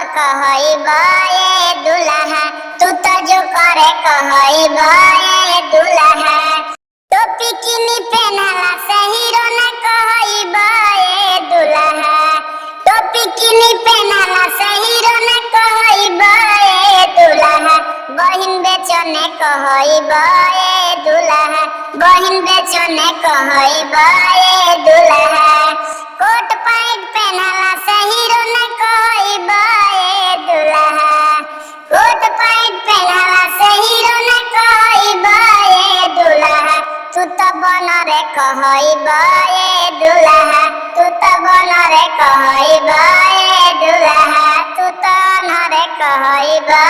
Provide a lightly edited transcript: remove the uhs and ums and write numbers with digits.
कर कहइबा ए दुल्हा, तू तो जो करे कहइबा ए दुल्हा। टोपी किनी पहनला से हीरो न कहइबा ए दुल्हा, टोपी किनी पहनला से हीरो न कहइबा ए दुल्हा। बहिन बेचने कहइबा ए दुल्हा, बहिन बेचने कहइबा ए दुल्हा। कोट पैंट पहनला से हीरो न कहइबा ए दुल्हा, कोट पैंट पहनला से हीरो न कहइबा ए दुल्हा। तू तो बन रे कहइबा ए दुल्हा, तू तो बन रे कहइबा ए दुल्हा, तू तो न रे कहइबा